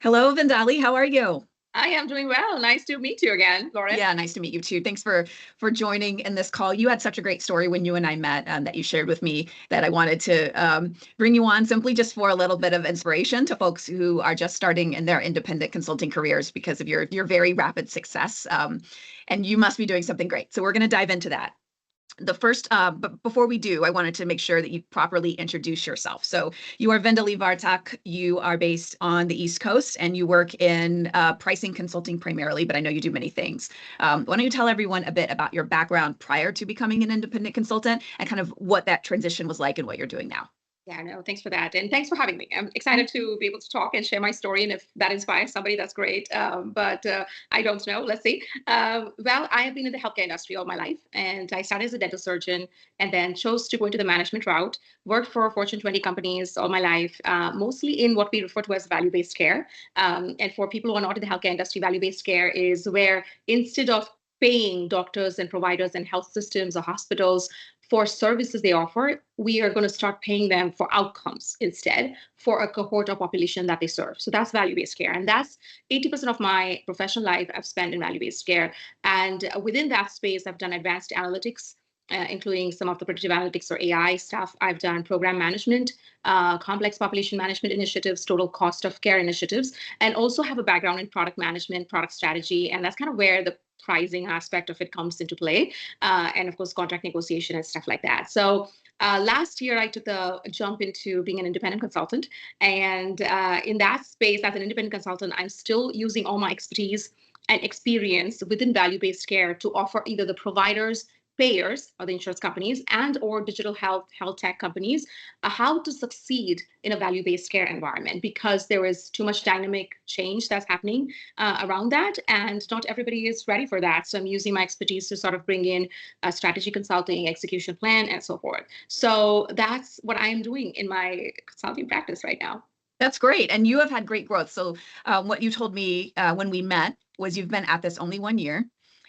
Hello, Vindali. How are you? I am doing well. Nice to meet you again, Lauren. Yeah, nice to meet you too. Thanks for joining in this call. You had such a great story when you and I met that you shared with me that I wanted to bring you on simply just for a little bit of inspiration to folks who are just starting in their independent consulting careers because of your very rapid success. And you must be doing something great. So we're going to dive into that. But before we do, I wanted to make sure that you properly introduce yourself. So you are Vindali Vartak. You are based on the East Coast and you work in pricing consulting primarily, but I know you do many things. Why don't you tell everyone a bit about your background prior to becoming an independent consultant and kind of what that transition was like and what you're doing now? Yeah, no, thanks for that. And thanks for having me. I'm excited to be able to talk and share my story. And if that inspires somebody, that's great. But I don't know. Let's see. Well, I have been in the healthcare industry all my life. And I started as a dental surgeon and then chose to go into the management route. Worked for Fortune 20 companies all my life, mostly in what we refer to as value based care. And for people who are not in the healthcare industry, value based care is where instead of paying doctors and providers and health systems or hospitals for services they offer, we are going to start paying them for outcomes instead for a cohort of population that they serve. So that's value-based care. And that's 80% of my professional life I've spent in value-based care. And within that space, I've done advanced analytics, including some of the predictive analytics or AI stuff. I've done program management, complex population management initiatives, total cost of care initiatives, and also have a background in product management, product strategy. And that's kind of where the pricing aspect of it comes into play, and of course, contract negotiation and stuff like that. So last year, I took the jump into being an independent consultant. And in that space, as an independent consultant, I'm still using all my expertise and experience within value-based care to offer either the providers, payers or the insurance companies and or digital health tech companies how to succeed in a value-based care environment, because there is too much dynamic change that's happening around that, and not everybody is ready for that. So I'm using my expertise to sort of bring in strategy consulting, execution plan, and so forth. So that's what I'm doing in my consulting practice right now. That's great. And you have had great growth. So what you told me when we met was you've been at this only 1 year.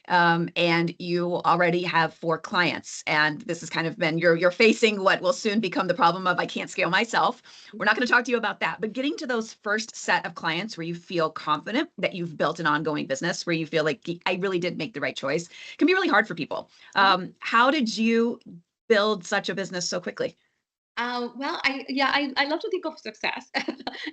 And you already have 4 clients, and this has kind of been you're facing what will soon become the problem of I can't scale myself. We're not going to talk to you about that, but getting to those first set of clients where you feel confident that you've built an ongoing business, where you feel like I really did make the right choice, can be really hard for people. How did you build such a business so quickly? Well, I love to think of success.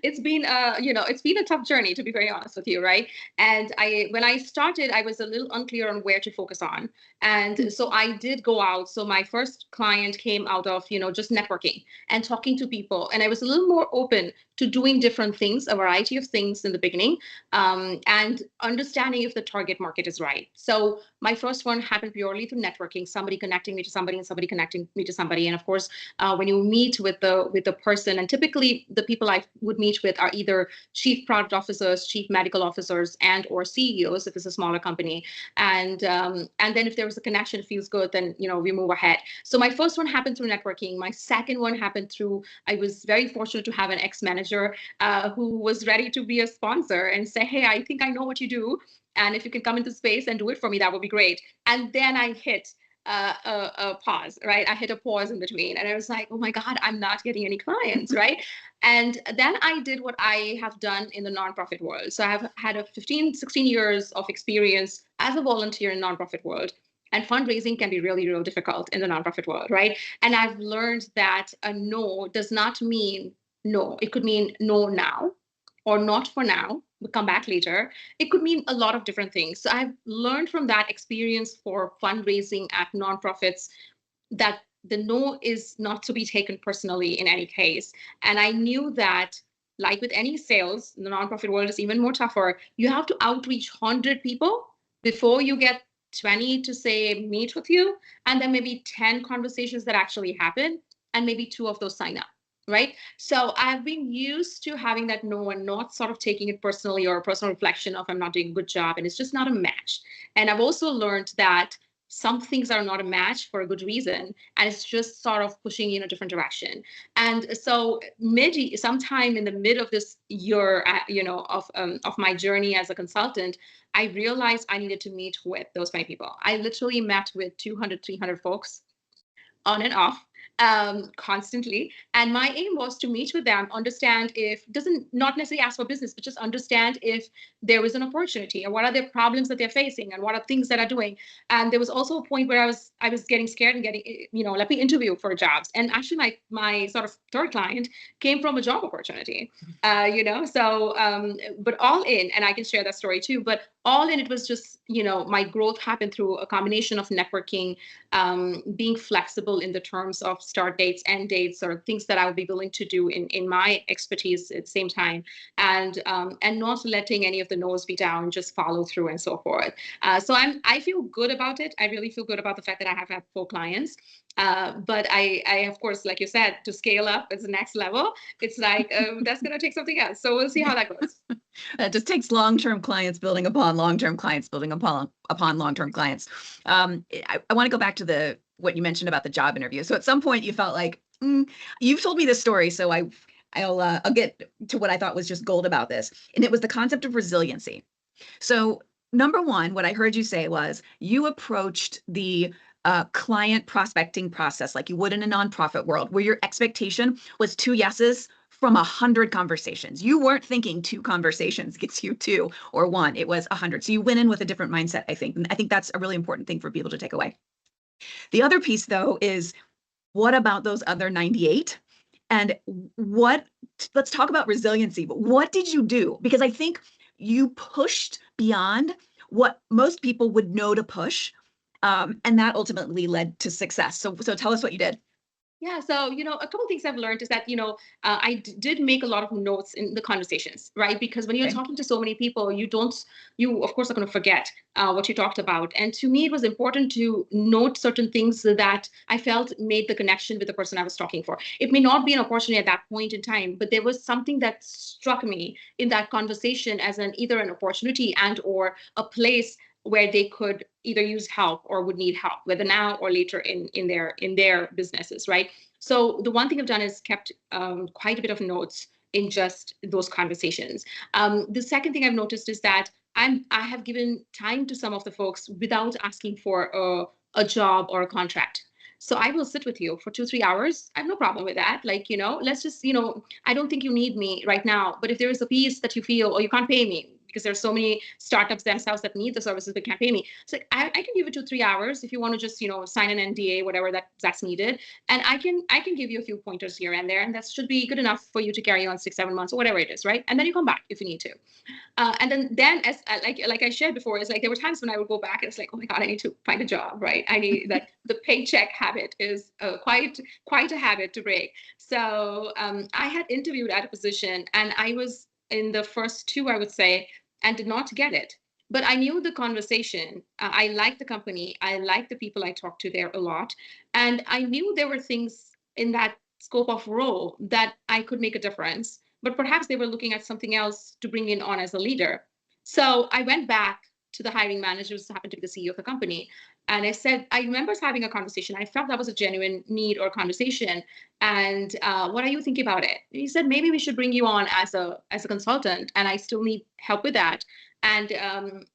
It's been it's been a tough journey, to be very honest with you, right? And I when I started, I was a little unclear on where to focus on, and so I did go out. So my first client came out of just networking and talking to people, and I was a little more open to doing different things, a variety of things in the beginning, and understanding if the target market is right. So my first one happened purely through networking, somebody connecting me to somebody and somebody connecting me to somebody, and of course when you meet with the person, and typically the people I would meet with are either chief product officers, chief medical officers, and or CEOs if it's a smaller company. And then if there was a connection, it feels good, then we move ahead. So my first one happened through networking. My second one happened through, I was very fortunate to have an ex-manager who was ready to be a sponsor and say, hey, I think I know what you do. And if you can come into space and do it for me, that would be great. And then I hit a pause, right? I hit a pause in between and I was like, oh my God, I'm not getting any clients, right? And then I did what I have done in the nonprofit world. So I've had a 15, 16 years of experience as a volunteer in nonprofit world. And fundraising can be really, real difficult in the nonprofit world, right? And I've learned that a no does not mean no. It could mean no now or not for now. We'll come back later. It could mean a lot of different things. So I've learned from that experience for fundraising at nonprofits that the no is not to be taken personally in any case. And I knew that, like with any sales, the nonprofit world is even more tougher. You have to outreach 100 people before you get 20 to say meet with you, and then maybe 10 conversations that actually happen, and maybe 2 of those sign up. Right. So I've been used to having that no and not sort of taking it personally or a personal reflection of I'm not doing a good job and it's just not a match. And I've also learned that some things are not a match for a good reason, and it's just sort of pushing you in a different direction. And so sometime in the mid of this year, of my journey as a consultant, I realized I needed to meet with those many people. I literally met with 200, 300 folks on and off. constantly. And my aim was to meet with them, understand if, doesn't not necessarily ask for business, but just understand if there was an opportunity and what are their problems that they're facing and what are things that are doing. And there was also a point where I was getting scared and getting, let me interview for jobs. And actually my sort of third client came from a job opportunity, but all in, and I can share that story too, but all in, it was just, my growth happened through a combination of networking, being flexible in the terms of start dates, end dates, or things that I would be willing to do in my expertise at the same time, and not letting any of the no's be down, just follow through and so forth. So I feel good about it. I really feel good about the fact that I have had 4 clients. But I, of course, like you said, to scale up, it's the next level. It's like, that's going to take something else. So we'll see how that goes. That just takes long-term clients building upon long-term clients building upon long-term clients. I want to go back to what you mentioned about the job interview. So at some point you felt like, you've told me this story, so I'll get to what I thought was just gold about this. And it was the concept of resiliency. So number one, what I heard you say was you approached the client prospecting process like you would in a nonprofit world, where your expectation was 2 yeses from 100 conversations. You weren't thinking 2 conversations gets you 2 or 1. It was 100. So you went in with a different mindset, I think. And I think that's a really important thing for people to take away. The other piece, though, is what about those other 98? And let's talk about resiliency, but what did you do? Because I think you pushed beyond what most people would know to push. And that ultimately led to success. So tell us what you did. Yeah, so a couple of things I've learned is that did make a lot of notes in the conversations, right? Because when you're Okay. talking to so many people, you of course are going to forget what you talked about. And to me, it was important to note certain things that I felt made the connection with the person I was talking for. It may not be an opportunity at that point in time, but there was something that struck me in that conversation as either an opportunity and or a place where they could either use help or would need help, whether now or later in their businesses, right? So the one thing I've done is kept quite a bit of notes in just those conversations. The second thing I've noticed is that I have given time to some of the folks without asking for a job or a contract. So I will sit with you for 2, 3 hours. I have no problem with that. Like, let's just, I don't think you need me right now, but if there is a piece that you feel, or you can't pay me, because there's so many startups themselves that need the services but can't pay me. So I can give you 2, 3 hours if you want to just sign an NDA, whatever that's needed, and I can give you a few pointers here and there, and that should be good enough for you to carry on 6, 7 months or whatever it is, right? And then you come back if you need to. And then as like I shared before, it's like there were times when I would go back and it's like, oh my God, I need to find a job, right? I need that. The paycheck habit is quite a habit to break. So I had interviewed at a position, and I was in the first 2, I would say, and did not get it. But I knew the conversation. I liked the company. I liked the people I talked to there a lot. And I knew there were things in that scope of role that I could make a difference. But perhaps they were looking at something else to bring in on as a leader. So I went back to the hiring manager, who happened to be the CEO of the company. And I said, I remember us having a conversation. I felt that was a genuine need or conversation. And what are you thinking about it? And he said, maybe we should bring you on as a consultant. And I still need help with that. And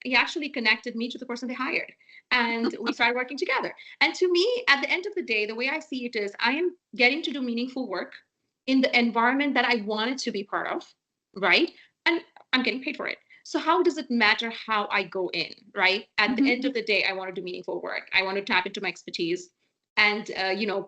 he actually connected me to the person they hired. And we started working together. And to me, at the end of the day, the way I see it is I am getting to do meaningful work in the environment that I wanted to be part of, right? And I'm getting paid for it. So how does it matter how I go in, right? At the end of the day, I want to do meaningful work. I want to tap into my expertise. And,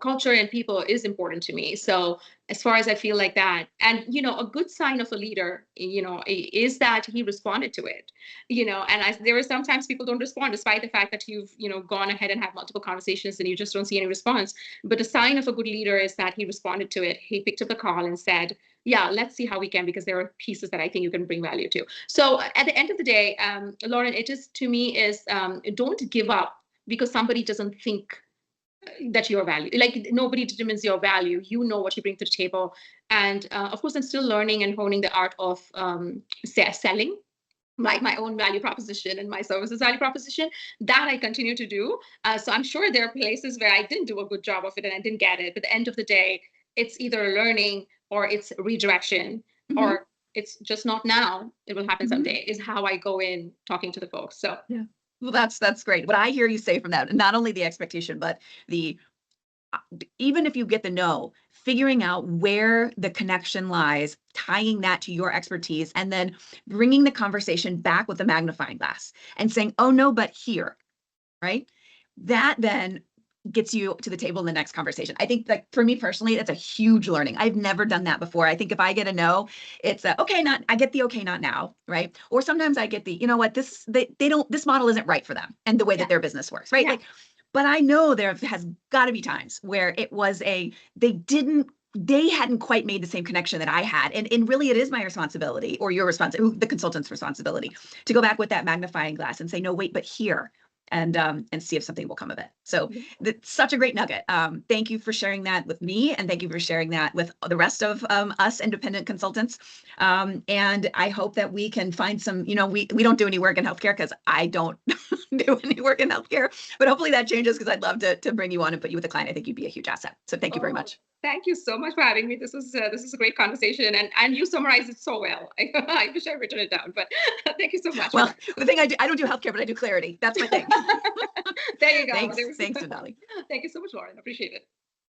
culture and people is important to me. So as far as I feel like that, and, a good sign of a leader, is that he responded to it, and there are sometimes people don't respond despite the fact that you've, gone ahead and have multiple conversations and you just don't see any response. But a sign of a good leader is that he responded to it. He picked up the call and said, yeah, let's see how we can, because there are pieces that I think you can bring value to. So at the end of the day, Lauren, it just to me is don't give up because somebody doesn't think that your value, like nobody determines your value. You know what you bring to the table. And of course, I'm still learning and honing the art of selling, like my own value proposition and my services value proposition, that I continue to do. So I'm sure there are places where I didn't do a good job of it and I didn't get it. But at the end of the day, it's either learning or it's redirection, or it's just not now. It will happen someday, is how I go in talking to the folks. So yeah. Well, that's great. What I hear you say from that, not only the expectation, but the even if you get the no, figuring out where the connection lies, tying that to your expertise, and then bringing the conversation back with a magnifying glass and saying, oh no, but here, right? That then gets you to the table in the next conversation. I think like for me personally, that's a huge learning. I've never done that before. I think if I get a no, it's a, okay, I get the okay, not now, right? Or sometimes I get the, you know what, they don't, this model isn't right for them and the way that their business works, right? Like, but I know there has got to be times where it was they hadn't quite made the same connection that I had. And really it is my responsibility, or your responsibility, the consultant's responsibility, to go back with that magnifying glass and say, no, wait, but here, and see if something will come of it. So that's such a great nugget. Thank you for sharing that with me, and thank you for sharing that with the rest of us independent consultants. And I hope that we can find some, we don't do any work in healthcare because I don't do any work in healthcare, but hopefully that changes, because I'd love to bring you on and put you with a client. I think you'd be a huge asset. So thank you very much. Thank you so much for having me. This is a great conversation, and you summarized it so well. I wish I'd written it down, but thank you so much. Well, the thing I don't do healthcare, but I do clarity. That's my thing. There you go. Thanks, Vindali. Thank you so much, Lauren. Appreciate it.